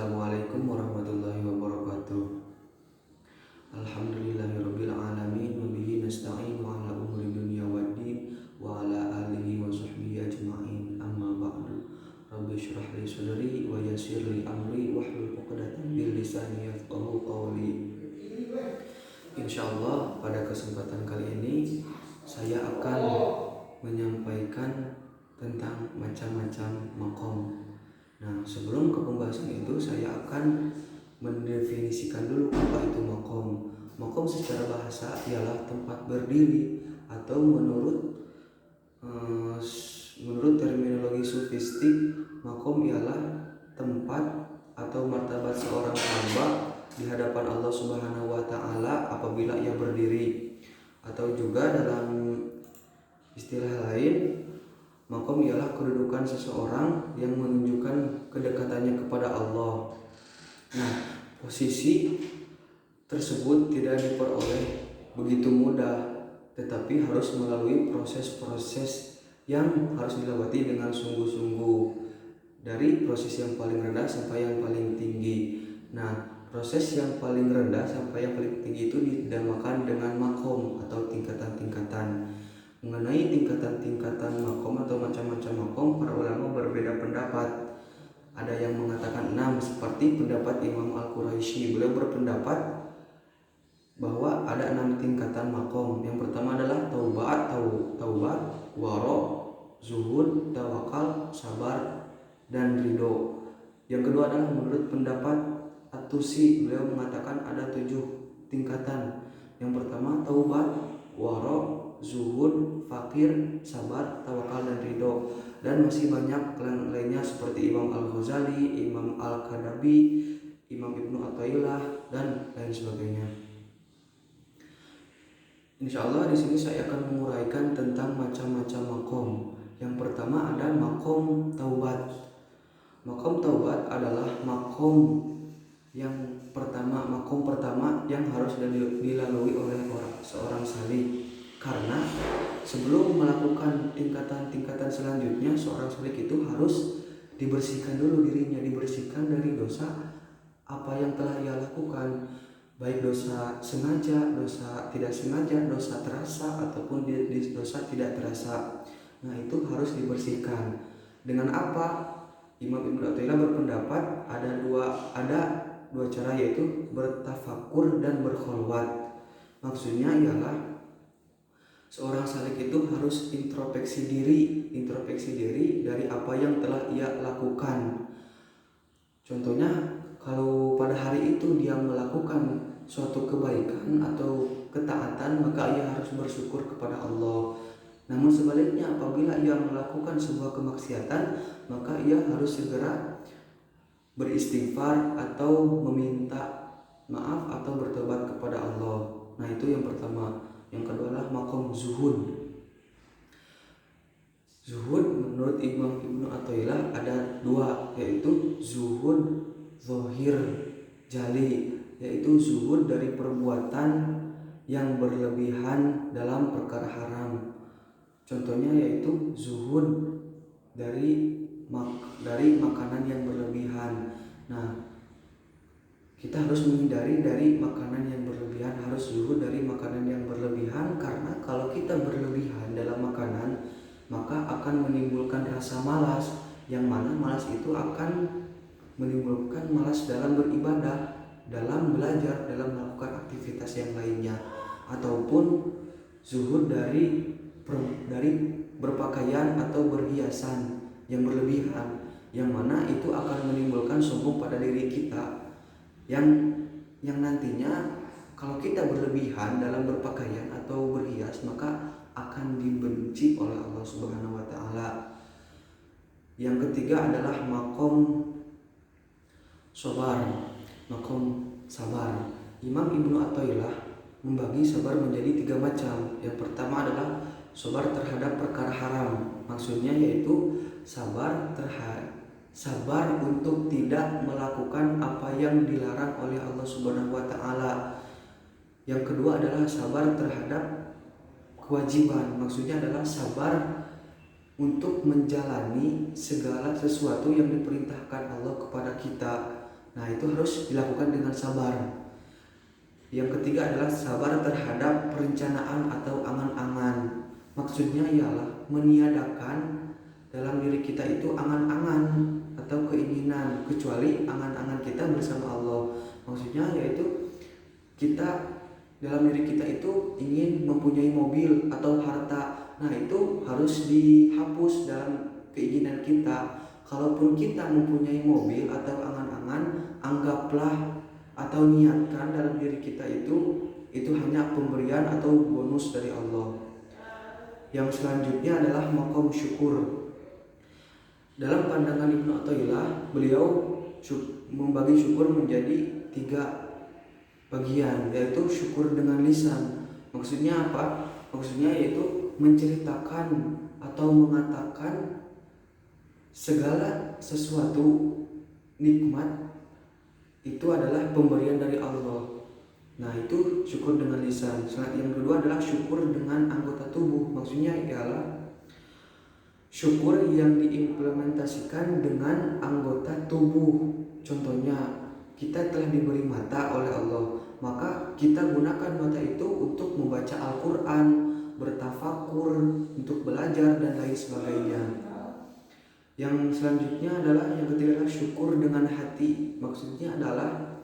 Assalamualaikum warahmatullahi wabarakatuh. Alhamdulillahirabbil alamin wa bihi nasta'inu ala umuri dunya waddin wa ala alihi wa sahbihi ajma'in. Amma ba'du. Rabbi shrah li sadri wa yassir li amri wahlul 'uqdatam min lisani yafqahu qawli. Insyaallah pada kesempatan kali ini saya akan menyampaikan tentang macam-macam makom. Nah, sebelum ke pembahasan itu saya akan mendefinisikan dulu apa itu makom. Makom secara bahasa ialah tempat berdiri atau menurut terminologi sufistik, makom ialah tempat atau martabat seorang hamba di hadapan Allah Subhanahu wa taala apabila ia berdiri. Atau juga dalam istilah lain, makom ialah kedudukan seseorang yang menunjukkan kedekatannya kepada Allah. Nah, posisi tersebut tidak diperoleh begitu mudah, tetapi harus melalui proses-proses yang harus dilewati dengan sungguh-sungguh, dari proses yang paling rendah sampai yang paling tinggi. Nah, proses yang paling rendah sampai yang paling tinggi itu dinamakan dengan makom atau tingkatan-tingkatan. Mengenai tingkatan-tingkatan makom atau macam-macam makom, para ulama berbeda pendapat. Ada yang mengatakan 6, seperti pendapat Imam Al-Quraisy. Beliau berpendapat bahwa ada 6 tingkatan makom. Yang pertama adalah taubat, waro, zuhud, tawakal, sabar, dan ridho. Yang kedua adalah menurut pendapat At-Tusi. Beliau mengatakan ada 7 tingkatan. Yang pertama taubat, waro, zuhud, fakir, sabar, tawakal, dan ridho. Dan masih banyak lainnya seperti Imam Al-Ghazali, Imam Al-Qadabi, Imam Ibnu Athaillah, dan lain sebagainya. Insyaallah di sini saya akan menguraikan tentang macam-macam makom. Yang pertama ada makom taubat. Makom taubat adalah makom pertama yang harus dilalui oleh seorang salik. Karena sebelum melakukan tingkatan-tingkatan selanjutnya, seorang salik itu harus dibersihkan dulu dirinya, dibersihkan dari dosa apa yang telah ia lakukan, baik dosa sengaja, dosa tidak sengaja, dosa terasa ataupun dosa tidak terasa. Nah, itu harus dibersihkan. Dengan apa? Imam Ibnu Athaillah berpendapat ada dua cara, yaitu bertafakur dan berkholwat. Maksudnya ialah seorang salik itu harus introspeksi diri dari apa yang telah ia lakukan. Contohnya, kalau pada hari itu dia melakukan suatu kebaikan atau ketaatan, maka ia harus bersyukur kepada Allah. Namun sebaliknya, apabila ia melakukan sebuah kemaksiatan, maka ia harus segera beristighfar atau meminta maaf atau bertobat kepada Allah. Nah, itu yang pertama. Yang kedua adalah makom zuhud. Zuhud menurut Imam Ibnu Athaillah ada 2, yaitu zuhud zahir jali, yaitu zuhud dari perbuatan yang berlebihan dalam perkara haram. Contohnya yaitu zuhud dari makanan yang berlebihan. Nah, kita harus menghindari dari makanan yang berlebihan, harus zuhud dari makanan yang berlebihan, karena kalau kita berlebihan dalam makanan, maka akan menimbulkan rasa malas, yang mana malas itu akan menimbulkan malas dalam beribadah, dalam belajar, dalam melakukan aktivitas yang lainnya. Ataupun zuhud dari berpakaian atau berhiasan yang berlebihan, yang mana itu akan menimbulkan sombong pada diri kita, yang nantinya kalau kita berlebihan dalam berpakaian atau berhias, maka akan dibenci oleh Allah Subhanahu wa taala. Yang ketiga adalah makom sabar. Imam Ibnu Athaillah membagi sabar menjadi 3 macam. Yang pertama adalah sabar terhadap perkara haram. Maksudnya yaitu sabar untuk tidak melakukan apa yang dilarang oleh Allah Subhanahu wa taala. Yang kedua adalah sabar terhadap kewajiban. Maksudnya adalah sabar untuk menjalani segala sesuatu yang diperintahkan Allah kepada kita. Nah, itu harus dilakukan dengan sabar. Yang ketiga adalah sabar terhadap perencanaan atau angan-angan. Maksudnya ialah meniadakan dalam diri kita itu angan-angan atau keinginan, kecuali angan-angan kita bersama Allah. Maksudnya yaitu kita dalam diri kita itu ingin mempunyai mobil atau harta. Nah, itu harus dihapus dalam keinginan kita. Kalaupun kita mempunyai mobil atau angan-angan, anggaplah atau niatkan dalam diri kita itu hanya pemberian atau bonus dari Allah. Yang selanjutnya adalah maqam syukur. Dalam pandangan Ibnu Athaillah, beliau membagi syukur menjadi 3 bagian, yaitu syukur dengan lisan. Maksudnya apa? Maksudnya yaitu menceritakan atau mengatakan segala sesuatu nikmat itu adalah pemberian dari Allah. Nah, itu syukur dengan lisan. Yang kedua adalah syukur dengan anggota tubuh. Maksudnya ialah syukur yang diimplementasikan dengan anggota tubuh. Contohnya, kita telah diberi mata oleh Allah, maka kita gunakan mata itu untuk membaca Al-Quran, bertafakur, untuk belajar dan lain sebagainya. Yang selanjutnya adalah yang ketiga adalah syukur dengan hati. Maksudnya adalah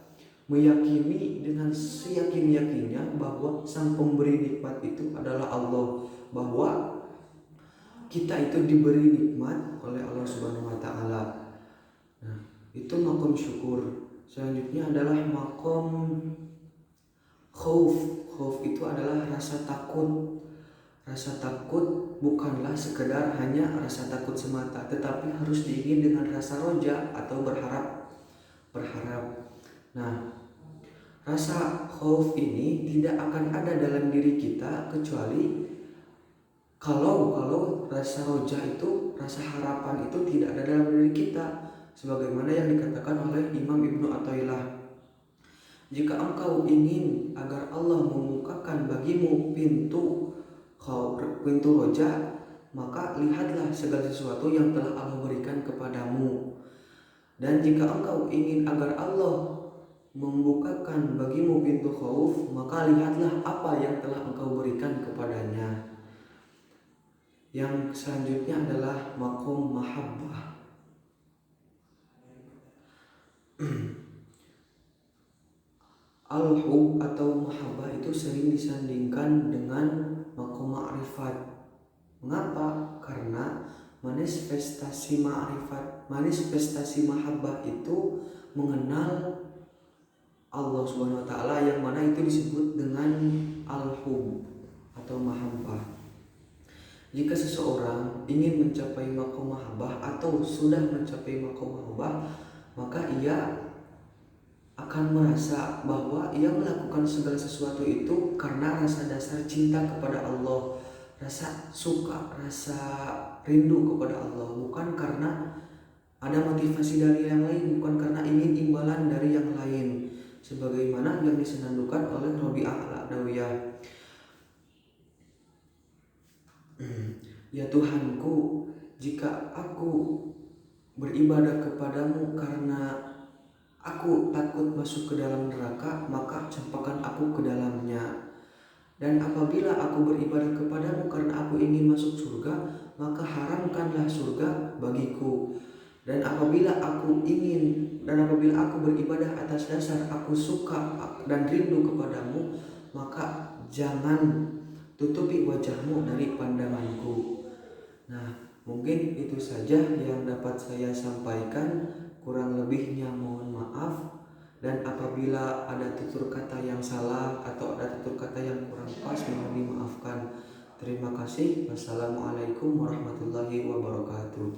meyakini dengan seyakin-yakinnya bahwa sang pemberi nikmat itu adalah Allah, bahwa kita itu diberi nikmat oleh Allah Subhanahu wa taala. Nah, itu maqam syukur. Selanjutnya adalah maqam khauf. Khauf itu adalah rasa takut. Rasa takut bukanlah sekedar hanya rasa takut semata, tetapi harus diiringi dengan rasa roja atau berharap. Nah, rasa khauf ini tidak akan ada dalam diri kita kecuali kalau rasa roja itu, rasa harapan itu tidak ada dalam diri kita, sebagaimana yang dikatakan oleh Imam Ibnu Athaillah. Jika engkau ingin agar Allah membukakan bagimu pintu roja, maka lihatlah segala sesuatu yang telah Allah berikan kepadamu. Dan jika engkau ingin agar Allah membukakan bagimu pintu khauf, maka lihatlah apa yang telah engkau berikan kepadanya. Yang selanjutnya adalah maqam mahabbah. Al-hub atau mahabbah itu sering disandingkan dengan maqam ma'rifat. Mengapa? Karena manifestasi mahabbah itu mengenal Allah Subhanahu wa taala, yang mana itu disebut dengan al-hub atau mahabbah. Jika seseorang ingin mencapai maqam mahabbah atau sudah mencapai maqam mahabbah, maka ia akan merasa bahwa ia melakukan segala sesuatu itu karena rasa dasar cinta kepada Allah, rasa suka, rasa rindu kepada Allah, bukan karena ada motivasi dari yang lain, bukan karena ingin imbalan dari yang lain, sebagaimana yang disenandungkan oleh Rabi'ah al-Adawiyah. Ya Tuhanku, jika aku beribadah kepadamu karena aku takut masuk ke dalam neraka, maka campakkan aku ke dalamnya. Dan apabila aku beribadah kepadamu karena aku ingin masuk surga, maka haramkanlah surga bagiku. Dan apabila aku beribadah atas dasar aku suka dan rindu kepadamu, maka jangan tutupi wajahmu dari pandanganku. Nah, mungkin itu saja yang dapat saya sampaikan. Kurang lebihnya mohon maaf, dan apabila ada tutur kata yang salah atau ada tutur kata yang kurang pas, mohon dimaafkan. Terima kasih. Wassalamualaikum warahmatullahi wabarakatuh.